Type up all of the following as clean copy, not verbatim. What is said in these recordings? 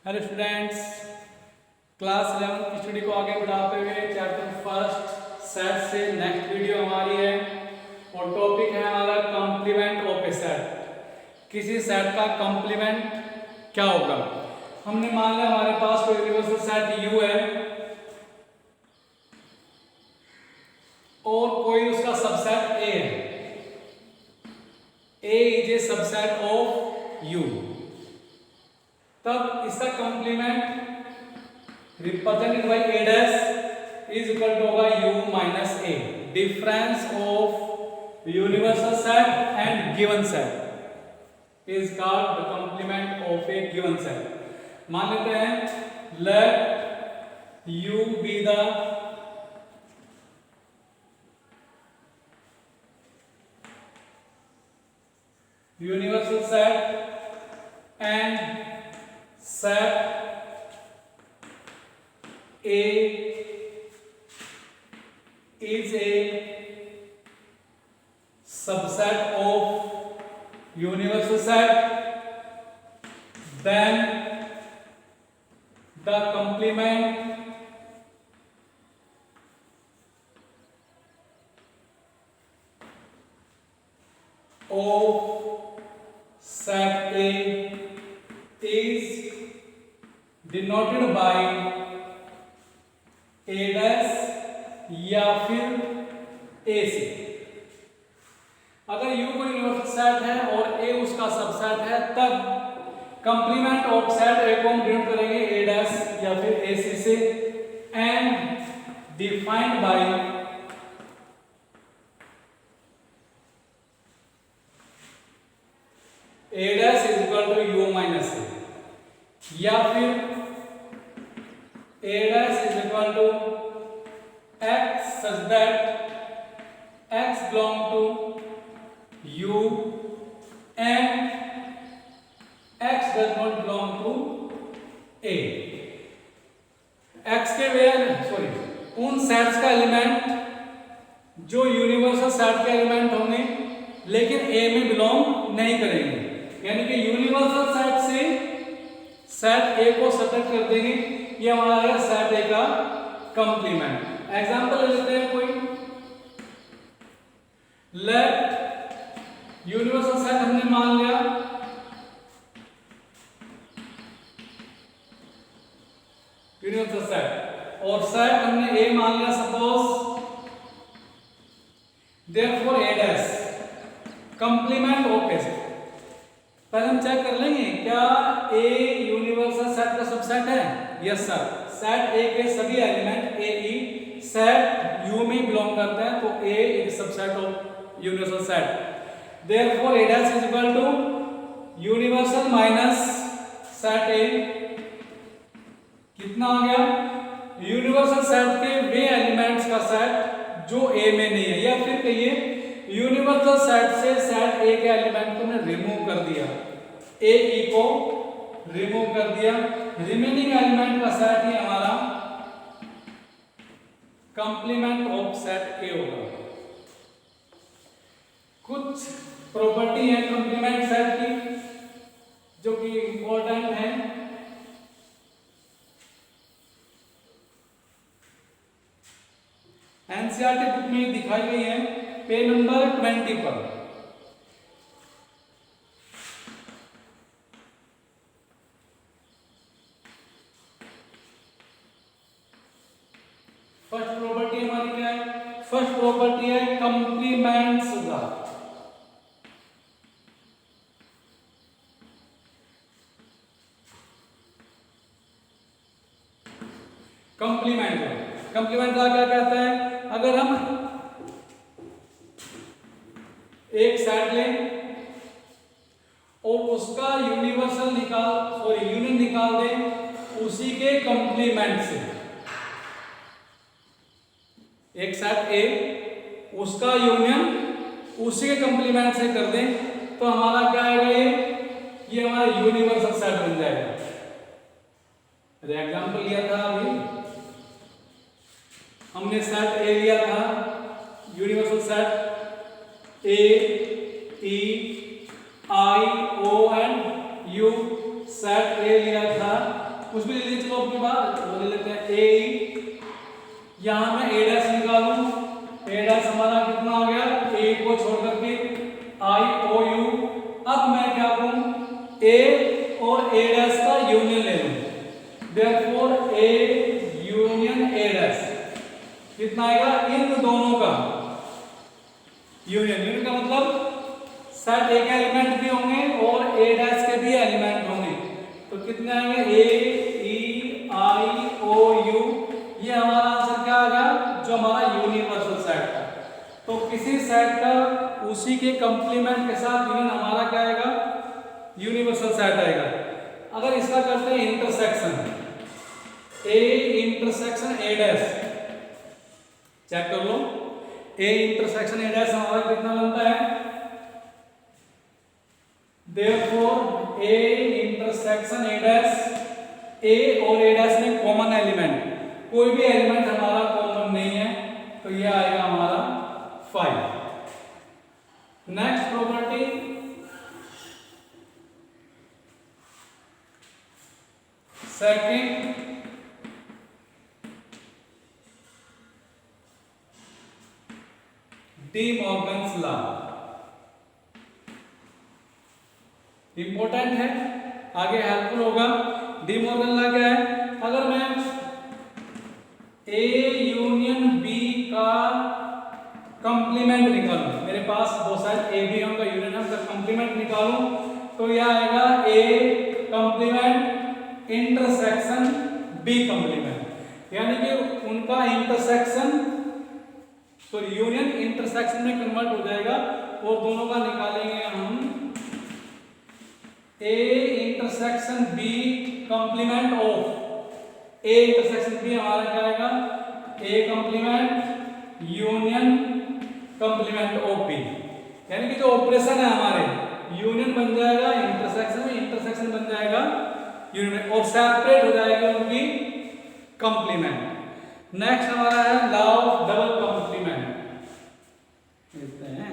Hello students, class 11 की study को आगे बढ़ाते हुए चैप्टर फर्स्ट सेट से नेक्स्ट वीडियो हमारी है और टॉपिक है हमारा कॉम्प्लीमेंट ऑफ ए सेट। किसी सेट का कॉम्प्लीमेंट क्या होगा। हमने मान लिया हमारे पास कोई यूनिवर्सल सेट U है और कोई उसका सबसेट A है। A is a subset of U। तब इसका complement represented by A dash is equal to होगा U minus A। Difference of universal set and given set is called the complement of a given set. मान लेते हैं let U be the universal set and set A is a subset of universal set, then the complement of set A is denoted by A dash या फिर A से। अगर U कोई universal set है और A उसका subset है तब कंप्लीमेंट ऑफ सेट A को हम डिनोट करेंगे A डैश या फिर AC से and defined by A dash is equal to U minus A या फिर A dash is equal to X such that X belong to U and X does not belong to A। X के उन sets का element जो universal set के element होंगे लेकिन A में बिलोंग नहीं करेंगे, यानी कि यूनिवर्सल सेट से सेट A को सब्ट्रैक्ट कर देंगे। ये हमारा है सेट A का कंप्लीमेंट। एग्जांपल ले लेते हैं कोई। लेट यूनिवर्सल सेट हमने मान लिया यूनिवर्सल सेट और सेट हमने A मान लिया suppose, therefore A dash complement of A। पहले हम चेक कर लेंगे क्या A यूनिवर्सल सेट का सबसेट है। यस सर, सेट A के सभी element A E set U में बिलोंग करते हैं, तो A is subset of universal set. Therefore A dash is equal to universal minus set A। कितना आ गया? यूनिवर्सल सेट के वे एलिमेंट्स का सेट जो A में नहीं है, या फिर कहिए यूनिवर्सल सेट से सेट A के एलिमेंट को हमने रिमूव कर दिया, A E को रिमूव कर दिया। रिमेनिंग एलिमेंट का सेट ही हमारा कंप्लीमेंट ऑफ सेट A होगा। कुछ प्रॉपर्टी है कंप्लीमेंट सेट की जो कि इंपॉर्टेंट है। एनसीईआरटी बुक में दिखाई गई है पेज नंबर 20 पर। फर्स्ट प्रॉपर्टी हमारी क्या है? फर्स्ट प्रॉपर्टी है कंप्लीमेंट्स का। कंप्लीमेंट का क्या कहता है? अगर हम एक सेट लें और उसका यूनिवर्सल यूनियन निकाल दें उसी के कंप्लीमेंट से। एक सेट A उसका यूनियन उसी के कंप्लीमेंट से कर दें तो हमारा क्या आएगा? ये हमारा यूनिवर्सल सेट बन जाएगा। एग्जांपल लिया था अभी हमने सेट A लिया था, universal set A E I O and U set ए लिया था कुछ भी ले लीजिए, चलो अपनी बात तो ले लेते हैं ए, यहाँ मैं ए डैश निकालूं, ए डैश हमारा कितना आ गया, ए को छोड़ करके आई ओ यू। अब मैं क्या करूं, ए और ए डैश का यूनियन ले लूं, therefore A union A dash कितना आएगा, इन दोनों का यूनियन। यूनियन का मतलब सेट ए के एलिमेंट भी होंगे और ए डैश के भी एलिमेंट होंगे, तो कितने आएंगे, ए ई आई ओ यू। ये हमारा आंसर क्या आ गया, जो हमारा यूनिवर्सल सेट था। तो किसी सेट का उसी के कंप्लीमेंट के साथ यूनियन हमारा क्या आएगा, यूनिवर्सल सेट आएगा। अगर इसका करते हैं intersection, A intersection A dash, check कर लो, ए इंटरसेक्शन ए डैश हमारा कितना बनता है, therefore a intersection a dash, a और a dash में कॉमन एलिमेंट, कोई भी एलिमेंट हमारा कॉमन नहीं है, तो ये आएगा हमारा 5। Next property, second D Morgan's law, important है, आगे हेल्पफुल होगा। डी मॉर्गन लॉ क्या है, अगर मैं ए यूनियन बी का कंप्लीमेंट निकालूं, मेरे पास दो साइड ए बी का यूनियन है, उसका कंप्लीमेंट निकालूं, तो यह आएगा ए कंप्लीमेंट इंटरसेक्शन बी कंप्लीमेंट, यानी कि उनका इंटरसेक्शन तो यूनियन इंटरसेक्शन में कन्वर्ट हो जाएगा और दोनों का निकालेंगे हम A intersection B complement of, A intersection B हमारा क्या आएगा, A complement union complement of B, यानी कि जो ऑपरेशन है हमारे, यूनियन बन जाएगा इंटरसेक्शन में, इंटरसेक्शन बन जाएगा यूनियन और सेपरेट हो जाएगी उनकी कंप्लीमेंट। नेक्स्ट हमारा है लॉ ऑफ डबल कंप्लीमेंट, देखते हैं।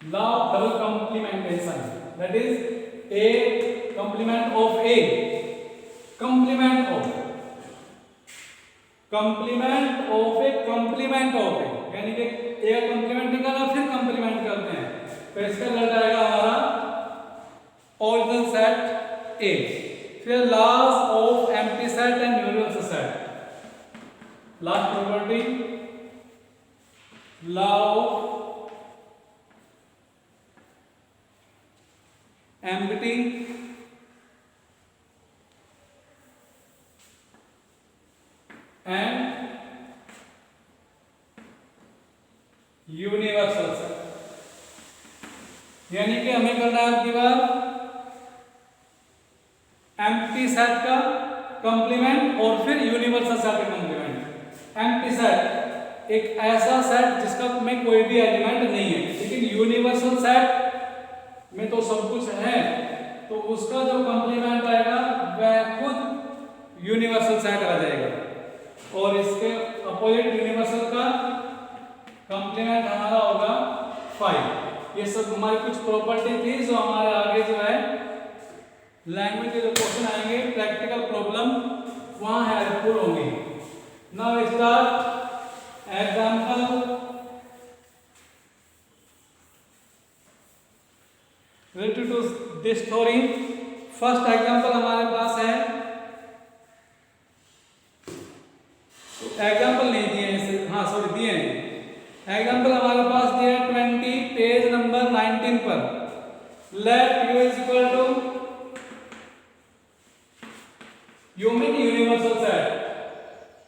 Law of double complementation, that is A complement of A, complement of a complement of A, यानी कि A का complement निकाला फिर complement करते हैं, तो इसका रिजल्ट आएगा हमारा original set A। फिर laws of empty set and universal set, last property law of empty and universal set, यानी कि हमें करना है आपकी बार एम्प्टी सेट का कंप्लीमेंट और फिर यूनिवर्सल सेट का कंप्लीमेंट। एम्प्टी सेट एक ऐसा सेट जिसका में कोई भी एलिमेंट नहीं है, लेकिन यूनिवर्सल सेट में तो सब कुछ है, तो उसका जो कंप्लीमेंट आएगा वह खुद यूनिवर्सल सेट आ जाएगा, और इसके अपोजिट यूनिवर्सल का कंप्लीमेंट हमारा होगा 5। ये सब हमारी कुछ प्रॉपर्टी थी जो हमारे आगे जो है लैंग्वेज के जो क्वेश्चन आएंगे, प्रैक्टिकल प्रॉब्लम वहां हेल्पफुल होंगी। Now start example related to this story। First example हमारे पास है, एग्जांपल नहीं दिए हैं, हाँ सॉरी दिए हैं। एग्जांपल हमारे पास दिया है 20 पेज नंबर 19 पर। Let u is equal to, you mean universal set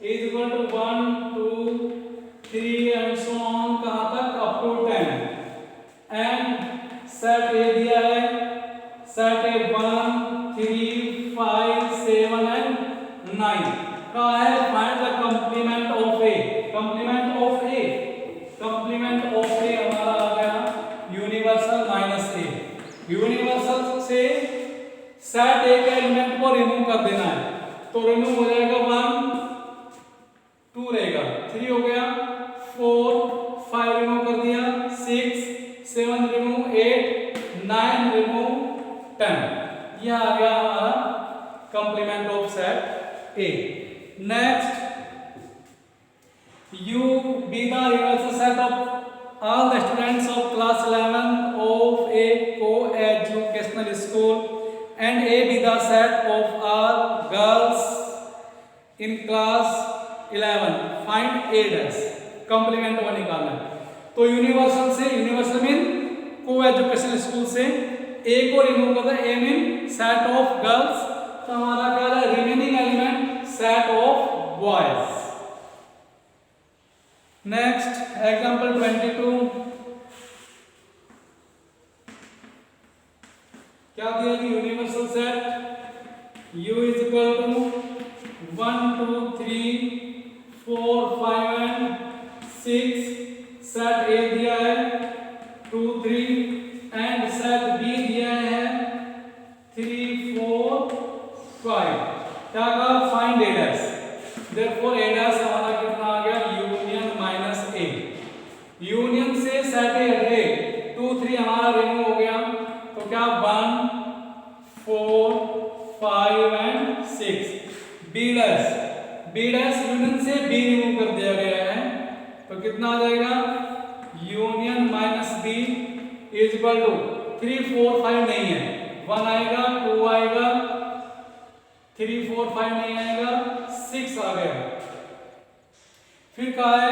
is equal to 1 2 3 and so on, कहां तक, up to 10। And set A दिया है, सेट ए 1 3 5 7 एंड 9 का है। Find the complement of A, complement of A, complement of A हमारा आ गया universal minus ए। से सेट ए के एलिमेंट को रिमूव कर देना है। तो रिमूव हो जाएगा 1 2 रहेगा, 3 हो गया, 4 5 रिमूव कर दिया, 6 7 रिमूव, 8 9 रिमूव, 10। यह आ गया हमारा complement of set A. Next, U be the universal set of all the students of class 11 of a co-educational school, and A be the set of all girls in class 11. Find A dash. Complement वो निकालना है। तो universal से, universal mean coeducational school से A को remove करता है, A mean set of girls, तो हमारा क्या है remaining element set of boys. Next example 22, क्या दिया कि universal set U is equal to 1 2 3 4 5 and 6, set A दिया है 2 3 एंड सेट B दिया है 3 4 5। क्या कहा, find A dash. Therefore A dash हमारा कितना आ गया, यूनियन माइनस A। यूनियन से सेट A हटे, 2 3 हमारा रिमूव हो गया, तो क्या 1 4 5 and 6। B dash, B dash union से B रिमूव कर दिया गया है, तो कितना आ जाएगा, union minus B is equal to 3 4 5 नहीं है, 1 आएगा, 2 आएगा, 3 4 5 नहीं आएगा, 6 आ गया। फिर कहा है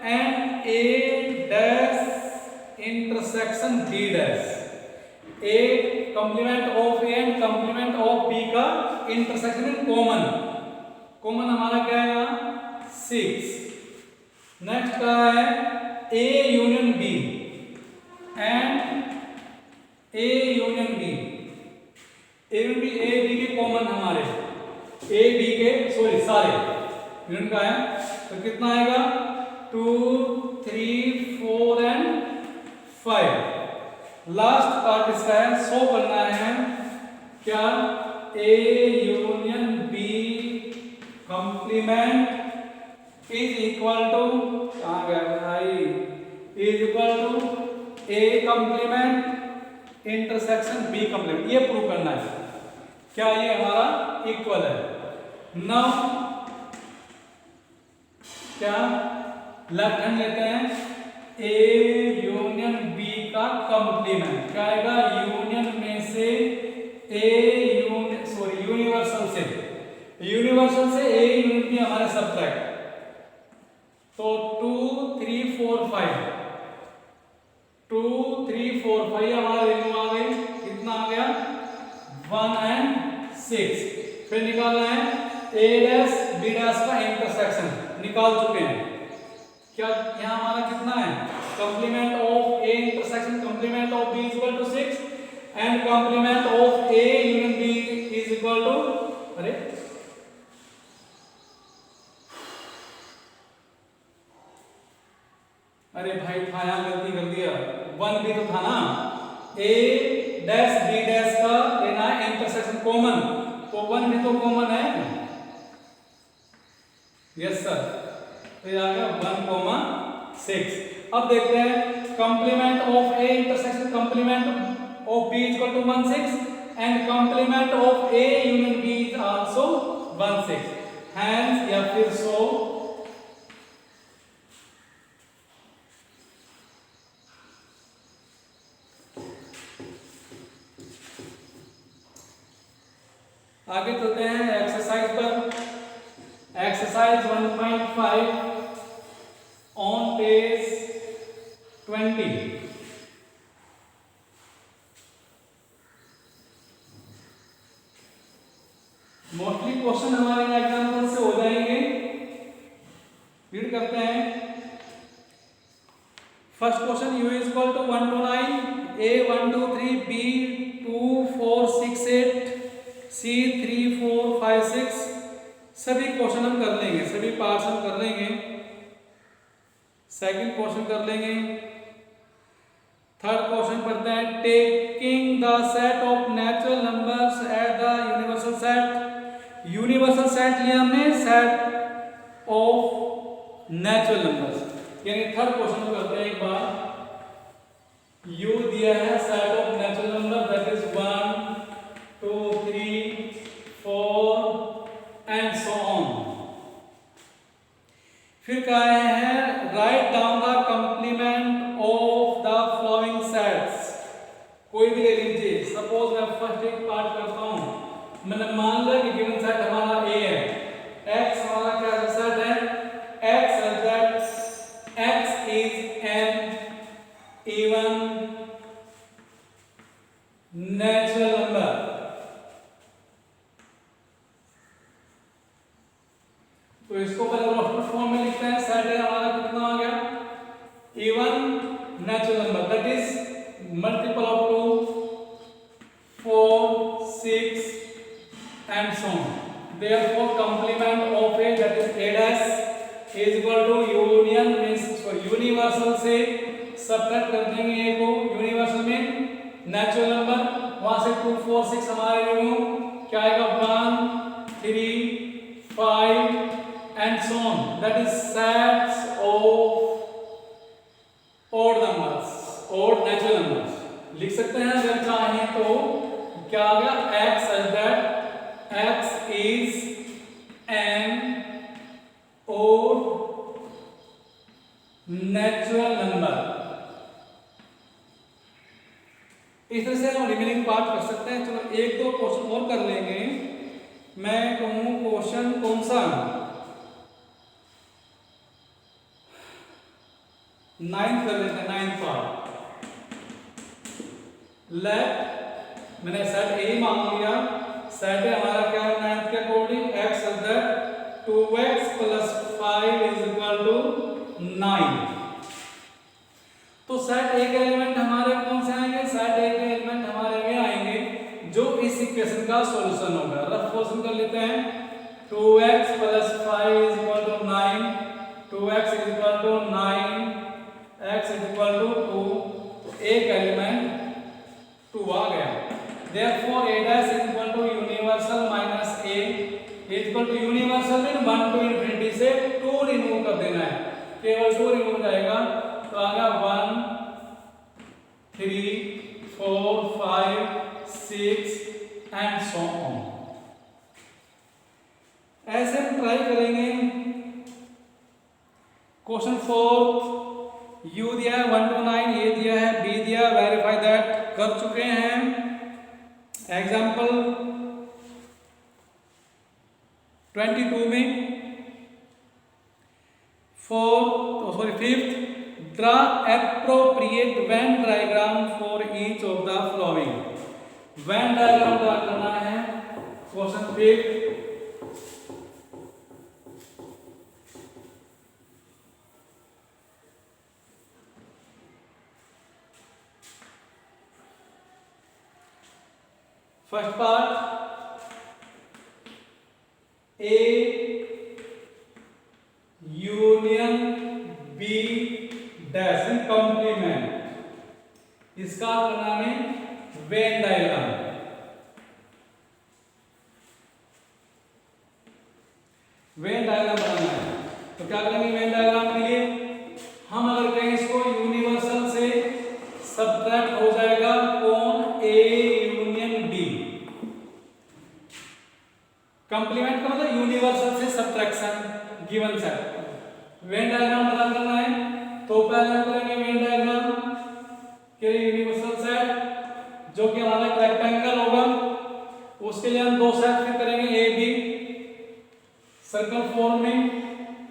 and A dash intersection B dash. A complement of A and complement of B का इंटरसेक्शन कॉमन, कॉमन हमारा क्या है 6। नेक्स्ट का है A union B and A union B। A B के कॉमन हमारे, A B के सॉरी सारे यूनियन का है, तो कितना आएगा 2 3 4 एंड 5। लास्ट पार्ट इसका है, शो करना है क्या, A union B complement is equal to, कहाँ गया आई, is equal to A complement intersection B complement, ये प्रूव करना है क्या ये हमारा इक्वल है। नाउ क्या लेफ्ट हैंड लेते हैं, A यूनियन B का कंप्लीमेंट क्या आएगा, यूनियन में से A यूनियन सॉरी यूनिवर्सल से, यूनिवर्सल से A यूनियन B हमारे सब्ट्रैक्ट, तो 2 3 4 5 2 3 4 5 हमारे रिमूव आ गए, कितना आ गया 1 एंड 6। फिर निकालना है A डैश B डैश का इंटरसेक्शन, निकाल चुके हैं। क्या यहाँ हमारा कितना है, complement of A intersection complement of B is equal to 6 and complement of A union B is equal to, अरे अरे भाई था यहाँ गलती कर दिया, 1 भी तो था ना, A डैश B डैश का लेना है इंटरसेक्शन कॉमन, तो 1 भी तो कॉमन है, यस सर, तो ये आ गया 1 6। अब देखते हैं complement of A intersection complement of B equal to 1 6 and complement of A union B is also 1 6, hence या फिर सो आगे चलते हैं एक्सरसाइज पर। Exercise 1.5 on page 20। Mostly question हमारे एग्जाम्पल से हो जाएंगे, रीड करते हैं। First question U is equal to 1 to 9, A 1 2 3, B 2 4 6 8, C 3 4 5 6। सभी क्वेश्चन हम कर लेंगे, सभी पार्ट्स हम कर लेंगे। सेकंड क्वेश्चन कर लेंगे। थर्ड क्वेश्चन पढ़ते हैं, taking the set of natural numbers at the universal set. Universal set लिया हमने सेट ऑफ नेचुरल नंबर्स, यानी थर्ड क्वेश्चन को करते हैं एक बार। यू दिया है set of natural number that is 1 2 3 4 and so on. फिर कहा है write down the complement of the following sets. कोई भी ले लीजिए, सपोज मैं फर्स्ट एक पार्ट करता हूं। मैंने मान लिया कि गिवन सेट हमारा ए है, x हमारा क्या सेट है, x is that x is an even natural number। तो इसको पहले रोस्टर फॉर्म में लिखते हैं। सेट है हमारा कितना आ गया, even natural number that is multiple of 2 4 6 and so on. Therefore complement of A that is a dash is equal to union means universal से सबट्रैक्ट कर देंगे ए को यूनिवर्सल में नेचुरल नंबर, वहां से 2 4 6 हमारे रिमूव, क्या आएगा 1 3 5 and so on, that is sets of odd numbers, odd natural numbers लिख सकते हैं अगर चाहें तो। क्या आ गया, x is that x is an odd natural number। इस तरह से हम रिमेनिंग पार्ट कर सकते हैं। चलो एक दो क्वेश्चन और कर लेंगे। मैं कहूं क्वेश्चन कौन सा, 9th कर लेते हैं, 9th पार्ट। लेट मैंने सेट ए मान लिया, सेट है हमारा क्या है 9th के according, x is that 2x + 5 is equal to 9। तो सेट ए के एलिमेंट हमारे कौन से आएंगे, सेट ए के एलिमेंट हमारे में आएंगे जो इस इक्वेशन का सॉल्यूशन होगा। रफ क्वेश्चन कर लेते हैं, 2x + 5 is equal to 9, 2x is equal to 9, x is equal to 2। तो एक एलिमेंट 2 आ गया। Therefore a dash is equal to universal minus a is equal to universal में 1 to infinity से 2 remove कर देना है, केवल 2 रिमूव जाएगा। तो आ गया 1 3 4 5 6 एंड सो ऑन। ऐसे हम ट्राई करेंगे। क्वेश्चन 4 U दिया है 1 to 9, A दिया है, B दिया है, वेरीफाई दैट कर चुके हैं। एग्जाम्पल 22 में 5th draw appropriate Venn diagram for each of the flowing. Venn diagram draw करना है। Question 5 first part, A union B dash in complement. इसका करना है वेन डायग्राम। वेन डायग्राम बनाना है तो क्या करेंगे, वेन डायग्राम के लिए हम अगर कहें इसको यूनिवर्सल से सबट्रैक्ट हो जाएगा कौन, A यूनियन B। कंप्लीमेंट का मतलब यूनिवर्सल से subtraction given set. Venn diagram बना करना है तो पहले हम करेंगे वेन डायग्राम के लिए यूनिवर्सल सेट जो कि हमारा एक रेक्टेंगल होगा। उसके लिए हम दो सेट फिर करेंगे, ए बी सर्कल फॉर्म में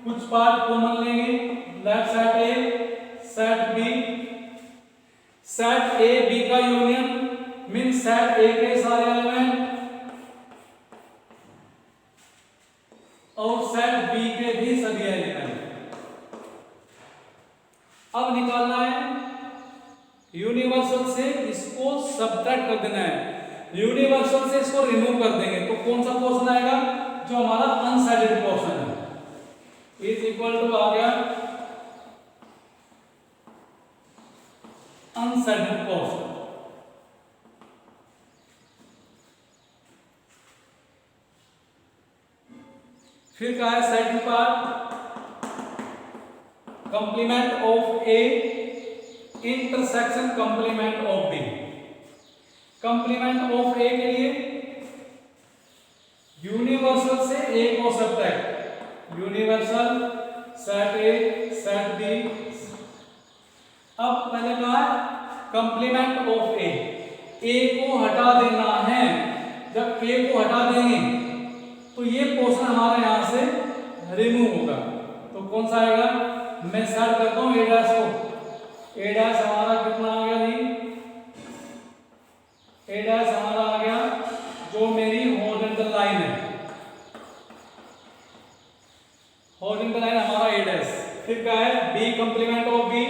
कुछ पार्ट कॉमन लेंगे, left set A set B. Set A B का यूनियन मींस सेट ए के सारे एलिमेंट और सेट बी के भी सभी एलिमेंट। अब निकालना है यूनिवर्सल से इसको सबट्रैक्ट कर देना है। यूनिवर्सल से इसको रिमूव कर देंगे तो कौन सा पोर्शन आएगा, जो हमारा अनसाइडेड पोर्शन है, इज इक्वल टू आ गया अनसैडल्ड पोर्शन। फिर कहा है second part, complement of A intersection complement of B. Complement of A के लिए यूनिवर्सल से ए को subtract, universal set A set B. अब पहले कहा कंप्लीमेंट ऑफ ए को हटा देना है। जब ए को हटा देंगे तो ये पोर्शन हमारे यहां से रिमूव होगा। तो कौन सा आएगा, मैं सेट करता हूं ए डैश को। ए डैश हमारा कितना आ गया जी, ए डैश हमारा आ गया जो मेरी हॉरिजॉन्टल लाइन है, हॉरिजॉन्टल लाइन हमारा ए डैश। फिर क्या है, बी कंप्लीमेंट ऑफ बी,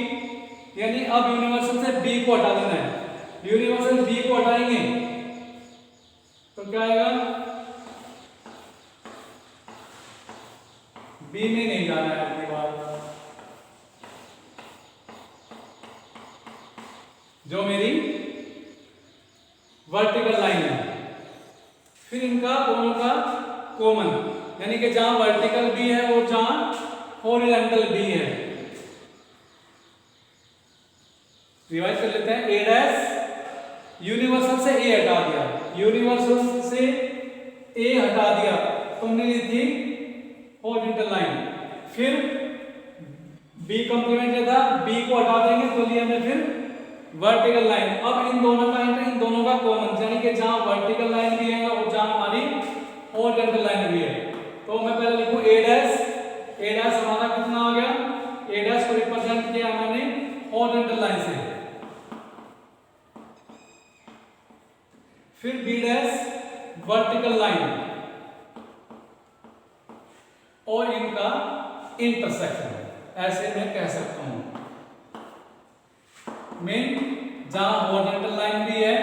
यानी अब यूनिवर्सल से बी को हटा देना है। यूनिवर्सल बी को हटाएंगे तो क्या आएगा, बी में नहीं जाना है अपनी बात, जो मेरी वर्टिकल लाइन है। फिर इनका दोनों का कॉमन, यानी कि जहां वर्टिकल बी है और जहां हॉरिजॉन्टल बी है। रिवाइज कर लेते हैं, ए डैश यूनिवर्सल से ए हटा दिया, यूनिवर्सल से ए हटा दिया तो हमने ली थी हॉरिजॉन्टल लाइन। फिर बी कंप्लीमेंट था, बी को हटा देंगे तो लिया हमने फिर वर्टिकल लाइन। अब इन दोनों का कॉमन, यानी कि जहां वर्टिकल लाइन भी है और जहां हमारी हॉरिजॉन्टल लाइन भी है। तो मैं पहले लिखूं ए डैश, ए डैश हमारा कितना आ गया, ए डैश को रिप्रेजेंट किया मैंने हॉरिजॉन्टल लाइन से। फिर बी डैश वर्टिकल लाइन और इनका इंटरसेक्शन, ऐसे मैं कह सकता हूं। मेन जहां हॉरिजॉन्टल लाइन भी है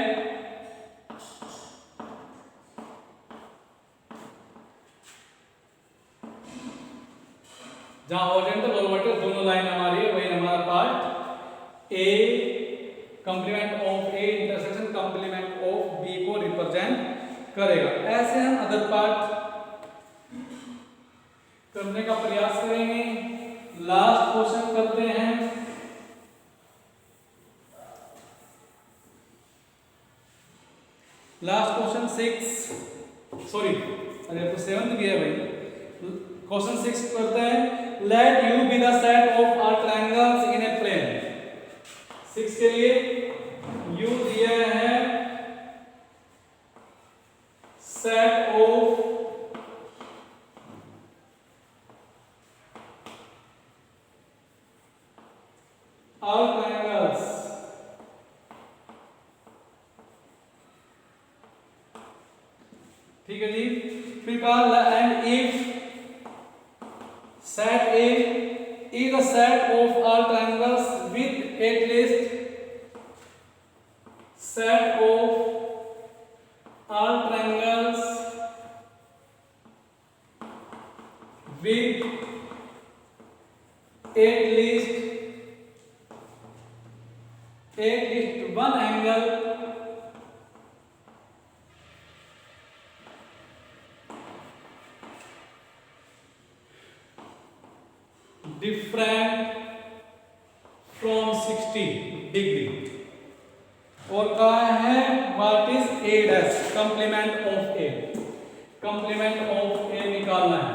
जहां हॉरिजॉन्टल और वर्टिकल दोनों लाइन हमारी है, वही हमारा part A complement of A intersection complement of B को रिप्रेजेंट करेगा। ऐसे हम अदर पार्ट करने का प्रयास करेंगे। लास्ट क्वेश्चन करते हैं, लास्ट क्वेश्चन 6, सॉरी अरे तो 7 भी है भाई। क्वेश्चन 6 करते हैं, let U be the set of all triangles in a plane. 6 के लिए यू दिया है सेट ऑफ ऑल ट्रायंगल्स, ठीक है जी। फिर कहा and if set A is the set of all triangles with at least set of all triangles with at least one angle different from 60 degree. और कहा है what is A dash, complement of A, complement of A निकालना है।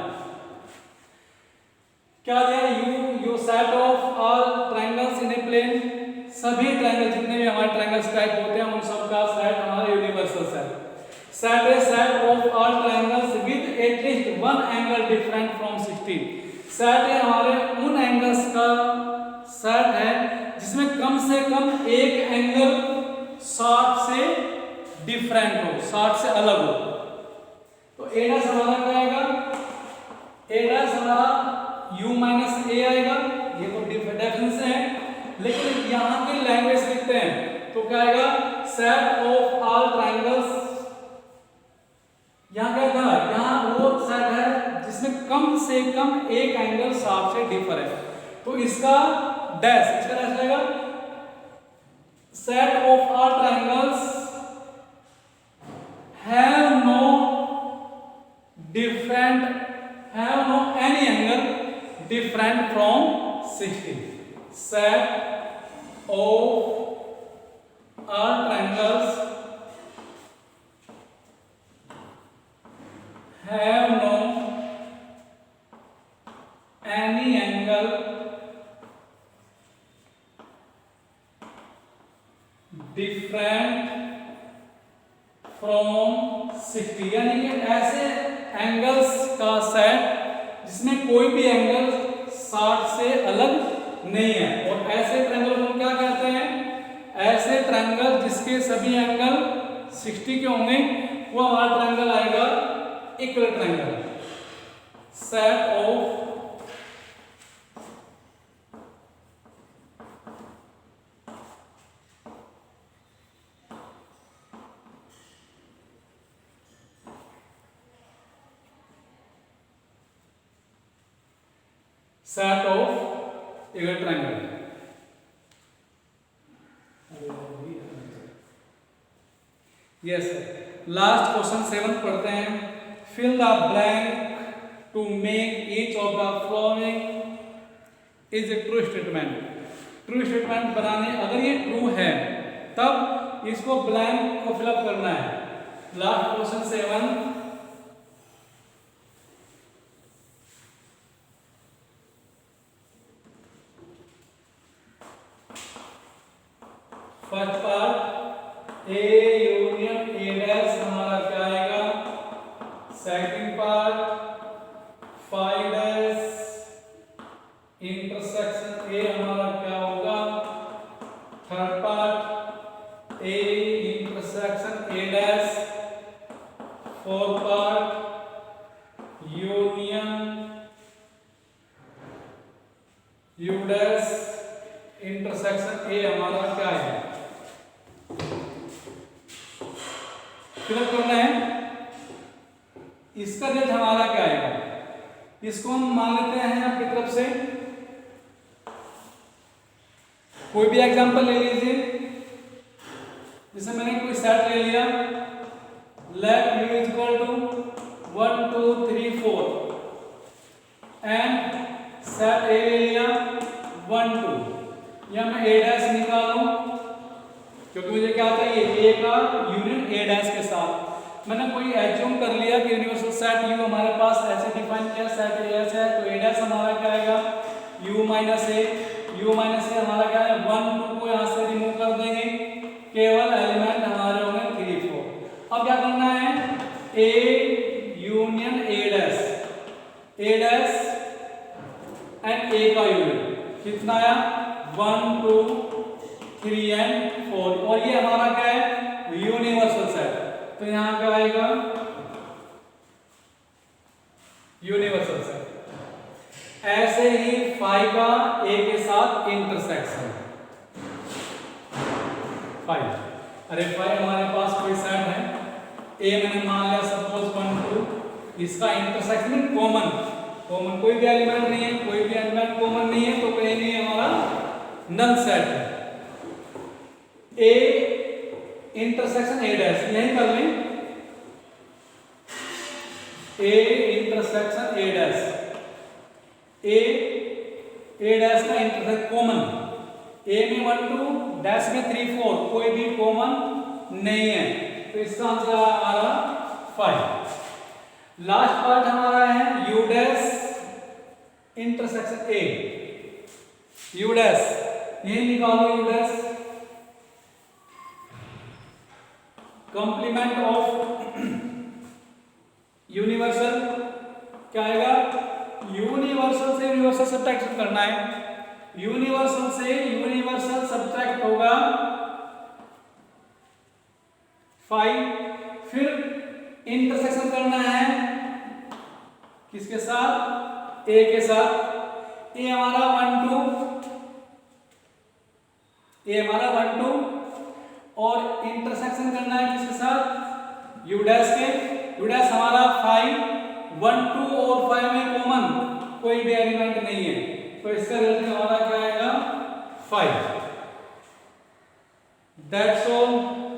क्या दिया, U set of all triangles in a plane, सभी triangle जितने भी हमारे ट्रायंगल्स टाइप होते हैं उन सब का सेट हमारा universal set. Set A set of all triangles with at least one angle different from 60। Set है हमारे उन एंगल्स का सेट है जिसमें कम से कम एक एंगल 60 से डिफरेंट हो, 60 से अलग हो। तो ए डैश हमारा क्या आएगा, ए डैश हमारा u माइनस ए आएगा, ये तो डेफिनेशन से है, लेकिन यहां की लैंग्वेज लिखते हैं तो क्या आएगा, सेट ऑफ ऑल ट्रायंगल्स। यहां क्या था, यहां वो सेट है जिसमें कम से कम एक एंगल 60 से डिफर है। तो इसका डैश, इसका डैश आएगा set of all triangles have no any angle different from 60. Set of all triangles have no any angle different from 60, यानी कि ऐसे एंगल्स का सेट जिसमें कोई भी एंगल 60 से अलग नहीं है। और ऐसे ट्रायंगल को क्या कहते हैं? ऐसे ट्रायंगल जिसके सभी एंगल 60 के होंगे वो हमारा ट्रायंगल आएगा equal triangle. Set of equal triangle। Yes, last question 7 पढ़ते हैं। Fill the blank to make each of the following is a true statement. True statement बनाने, अगर ये ट्रू है तब इसको ब्लैंक को फिलअप करना है। Last question 7, first part A union A dash हमारा क्या आएगा? Second part 5 dash intersection A हमारा क्या होगा? Third part A intersection A dash. Fourth part union you dash intersection A हमारा क्या है? फिलअप करना है। इसका रिजल्ट हमारा क्या आएगा? इसको हम मान लेते हैं आपकी तरफ से। कोई भी एग्जांपल ले लीजिए। जैसे मैंने कोई सेट ले लिया, let u equal to 1 2 3 4 and set A ले लिया 1 2। या मैं ए डैश निकालूं क्योंकि मुझे क्या चाहिए? ए का यूनियन ए डैश के साथ। मैंने कोई एज्यूम कर लिया कि यूनिवर्सल सेट यू हमारे पास ऐसे डिफाइन किया, सेट ए एस है तो ए डैश हमारा क्या आएगा? u माइनस ए हमारा क्या है? 1 2 को यहां से रिमूव कर देंगे, केवल एलिमेंट हमारे होंगे 3 4। अब क्या करना है? A union A dash and A का यूनियन कितना आया? 1 2 3 एंड 4। और ये हमारा क्या है? Universal set. तो यहां क्या आएगा? Universal set. ऐसे ही फाई का ए के साथ इंटरसेक्शन 5। अरे फाई हमारे पास कोई सेट है, ए मैंने मान लिया सपोज 1 2, इसका इंटरसेक्शन कॉमन कोई भी एलिमेंट नहीं है, कोई भी एलिमेंट कॉमन नहीं है, तो कहीं नहीं हमारा नल सेट है। ए इंटरसेक्शन ए डैश यही कर लें। ए इंटरसेक्शन ए डैश का इंटरसेक्शन कॉमन। ए में 1 2 डैश में 3 4 कोई भी कॉमन नहीं है, तो इसका आंसर आ रहा 5। लास्ट पार्ट हमारा है you dash intersection A. You dash यही निकालो, you dash complement of universal क्या आएगा? यूनिवर्सल से यूनिवर्सल सब्ट्रैक्शन करना है। यूनिवर्सल से यूनिवर्सल सब्ट्रैक्ट होगा 5। फिर इंटरसेक्शन करना है किसके साथ? ए के साथ। ए हमारा 1 2 और इंटरसेक्शन करना है किसके साथ? यू डैश के। यू डैश हमारा 5 1 2 और 5 में कॉमन कोई भी एलिमेंट नहीं है, तो इसका रिजल्ट हमारा क्या आएगा? 5। That's all.